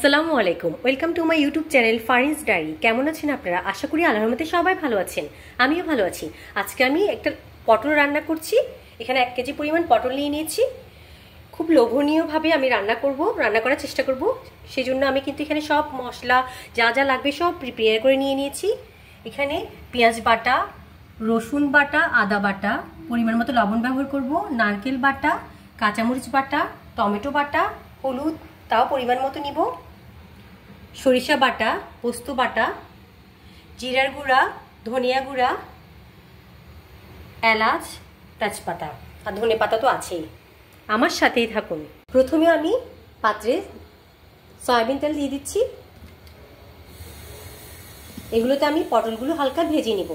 আসসালামু আলাইকুম, welcome to my YouTube channel Farin's diary. কেমন আছেন আপনারা? আশা করি আল্লাহর রহমতে সবাই ভালো আছেন, আমিও ভালো আছি। আজকে আমি একটা পটল রান্না করছি। এখানে 1 কেজি পরিমাণ পটল নিয়ে নিয়েছি। খুব লোভনীয়ভাবে আমি রান্না করার চেষ্টা করব। সেই জন্য আমি কিন্তু এখানে সব মশলা যা যা লাগবে সব প্রিপেয়ার করে নিয়ে নিয়েছি। এখানে পেঁয়াজ বাটা, রসুন বাটা, আদা বাটা, পরিমাণ মতো লবণ ব্যবহার করব, নারকেল বাটা, কাঁচামরিচ বাটা, টমেটো বাটা, হলুদ তাও পরিমাণ মতো নিব, সরিষা বাটা, পোস্ত বাটা, জিরার গুঁড়া, ধনিয়া গুঁড়া, এলাচ, তেজপাতা আর ধনে পাতা তো আছেই। আমার সাথেই থাকুন। প্রথমে আমি পাত্রে সয়াবিন তেল দিয়ে দিচ্ছি। এগুলোতে আমি পটলগুলো হালকা ভেজে নিব।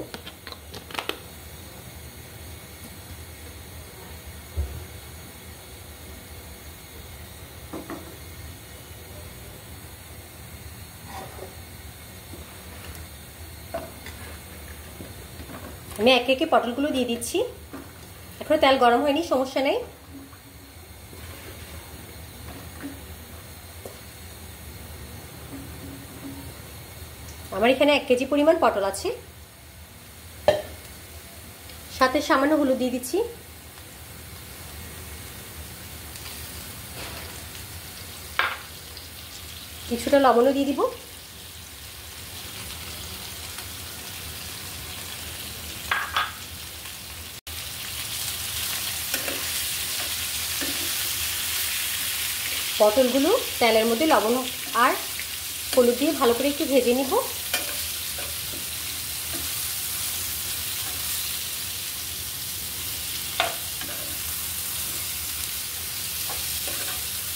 আমি একে একে পটলগুলো দিয়ে দিচ্ছি। এখনো তেল গরম হয়নি, সমস্যা নেই। আমার এখানে 1 কেজি পরিমাণ পটল আছে। সাথে সামান্য হলুদ দিয়ে দিচ্ছি, কিছুটা লবণও দিয়ে দিব। পটলগুলো তেলের মধ্যে লবণ আর হলুদ দিয়ে ভালো করে একটু ভেজে নিব।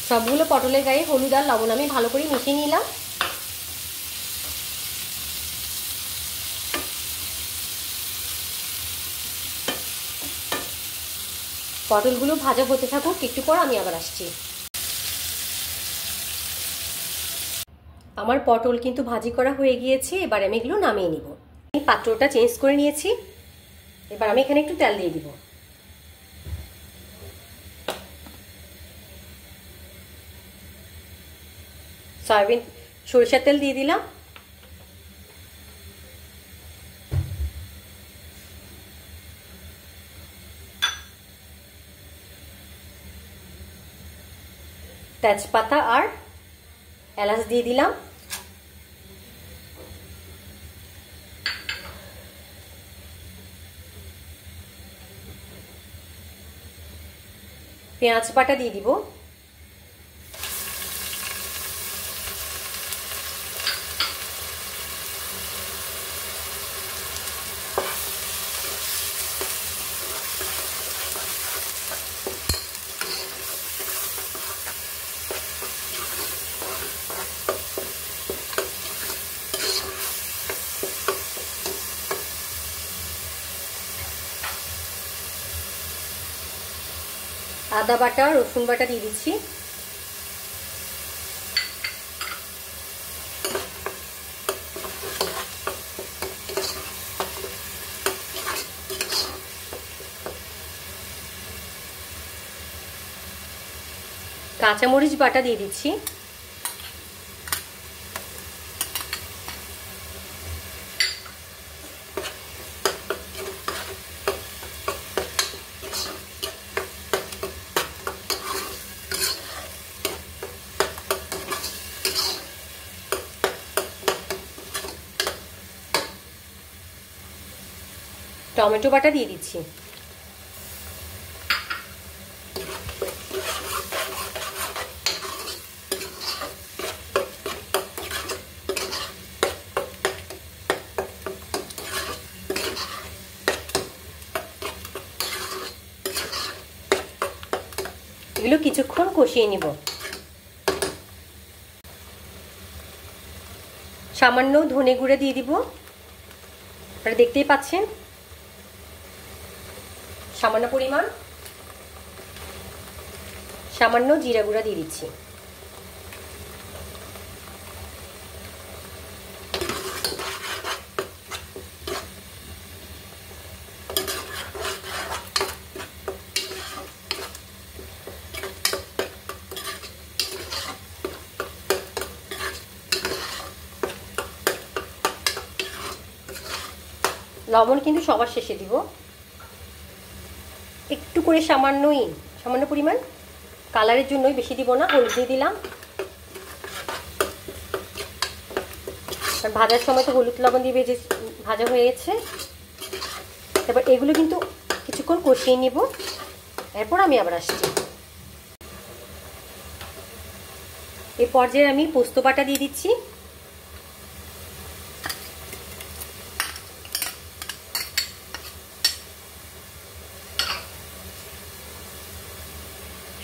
সবগুলো পটলের গায়ে হলুদ আর লবণ আমি ভালো করে মিশিয়ে নিলাম। পটলগুলো ভাজা হতে থাকুক, একটু পর আমি আবার আসছি। আমার পটল কিন্তু ভাজি করা হয়ে গিয়েছে। এবার আমি এগুলো নামিয়ে নিব। আমি পাত্রটা চেঞ্জ করে নিয়েছি। এবার আমি এখানে একটু তেল দিয়ে দিব। সরিষার তেল দিয়ে দিলাম। তেজপাতা আর এলাচ দিয়ে দিলাম। পেঁয়াজ বাটা দিয়ে দিব। আদা বাটা, রসুন বাটা দিয়ে দিচ্ছি। কাঁচামরিচ বাটা দিয়ে দিচ্ছি। টমেটো বাটা দিয়ে দিচ্ছি। এগুলো কিছুক্ষণ কষিয়ে নিব। সামান্য ধনে গুঁড়া দিয়ে দিব, আপনারা দেখতেই পাচ্ছেন। সামান্য পরিমাণ সামান্য জিরা গুঁড়া দিয়ে দিচ্ছি। লবণ কিন্তু সবার শেষে দিব, একটু করে সামান্য পরিমাণ, কালারের জন্যই, বেশি দিব না। হলুদ দিয়ে দিলাম, আর ভাজার সময় তো হলুদ লবণ দিয়ে ভাজা হয়ে গেছে। তারপর এগুলো কিন্তু কিছুক্ষণ কষিয়ে নিব, এরপর আমি আবার আসছি। এই পর্যায়ে আমি পোস্ত বাটা দিয়ে দিচ্ছি,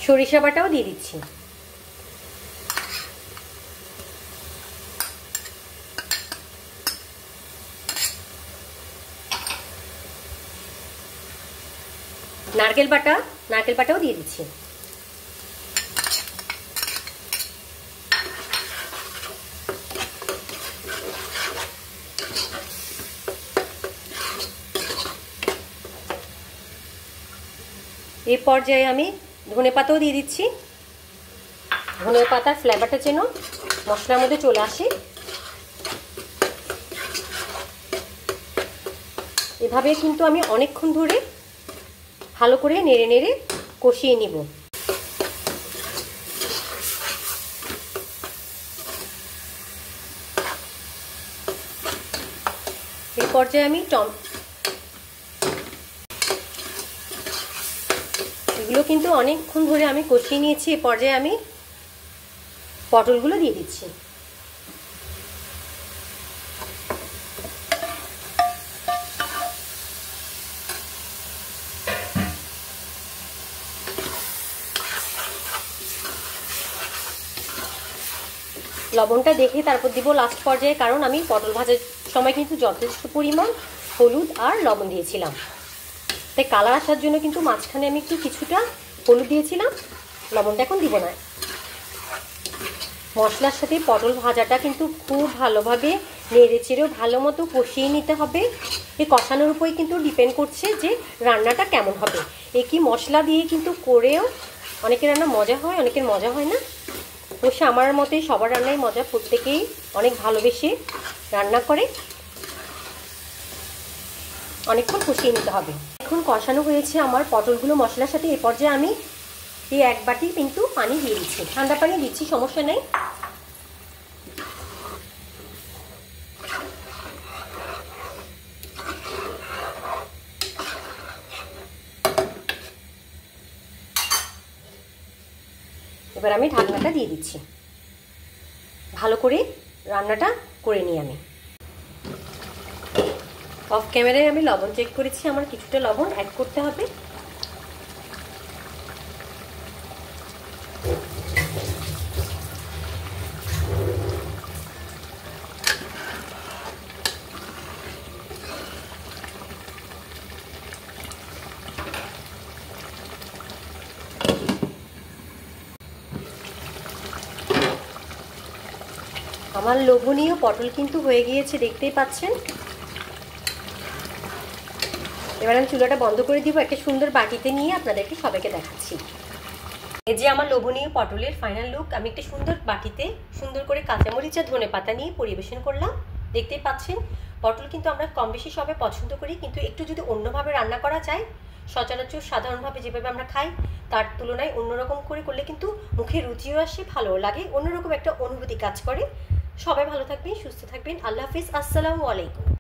সরিষা বাটাও দিয়ে দিচ্ছি, নারকেল বাটাও দিয়ে দিচ্ছি। এই পর্যায়ে আমি ধনেপাতাও দিয়ে দিচ্ছি, ধনেপাতার ফ্লেভারটা যেন মশলার মধ্যে চলে আসে। এভাবে কিন্তু আমি অনেকক্ষণ ধরে ভালো করে নেড়ে নেড়ে কষিয়ে নিব। এই পর্যায়ে আমি এগুলো কিন্তু অনেকক্ষণ ধরে আমি কষিয়ে নিয়েছি। এই পর্যায়ে আমি পটলগুলো দিয়ে দিচ্ছি। লবণটা দেখে তারপর দিব লাস্ট পর্যায়ে, কারণ আমি পটল ভাজার সময় কিন্তু যথেষ্ট পরিমাণ হলুদ আর লবণ দিয়েছিলাম, তাই কালার আসার জন্য কিন্তু মাঝখানে আমি কিছুটা হলুদ দিয়েছিলাম, লবণটা এখন দিব না। মশলার সাথে পটল ভাজাটা কিন্তু খুব ভালোভাবে নেড়ে চেড়েও ভালো মতো কষিয়ে নিতে হবে। এই কষানোর উপরে কিন্তু ডিপেন্ড করছে যে রান্নাটা কেমন হবে। একই মশলা দিয়ে কিন্তু করেও অনেকের রান্না মজা হয়, অনেকের মজা হয় না। অবশ্য আমার মতে সবার রান্নাই মজা, প্রত্যেকেই অনেক ভালোবেসে রান্না করে। অনেকক্ষণ কষিয়ে নিতে হবে। এখন কষানো হয়েছে আমার পটলগুলো মশলার সাথে। এই পর্যায়ে আমি এই 1 বাটি কিন্তু পানি দিয়ে দিচ্ছি, ঠান্ডা পানি দিচ্ছি, সমস্যা নেই। এবার আমি ঢাকনাটা দিয়ে দিচ্ছি, ভালো করে রান্নাটা করে নিই আমি। অফ ক্যামেরায় আমি লবণ চেক করেছি, আমার কিছুটা লবণ অ্যাড করতে হবে। আমার লোভনীয় পটল কিন্তু হয়ে গিয়েছে, দেখতেই পাচ্ছেন। এবার আমি চুলাটা বন্ধ করে দিব, একটা সুন্দর বাটিতে নিয়ে আপনাদেরকে সবাইকে দেখাচ্ছি। এই যে আমার লোভনীয় পটলের ফাইনাল লুক। আমি একটা সুন্দর বাটিতে সুন্দর করে কাঁচামরিচ আর ধনেপাতা নিয়ে পরিবেশন করলাম। দেখতেই পাচ্ছেন, পটল কিন্তু আমরা কম বেশি সবাই পছন্দ করি, কিন্তু একটু যদি অন্যভাবে রান্না করা যায়, সচরাচর সাধারণভাবে যেভাবে আমরা খাই তার তুলনায় অন্যরকম করে করলে কিন্তু মুখে রুচিও আসে, ভালো লাগে, অন্যরকম একটা অনুভূতি কাজ করে। সবাই ভালো থাকবেন, সুস্থ থাকবেন। আল্লাহ হাফিজ, আসসালামু আলাইকুম।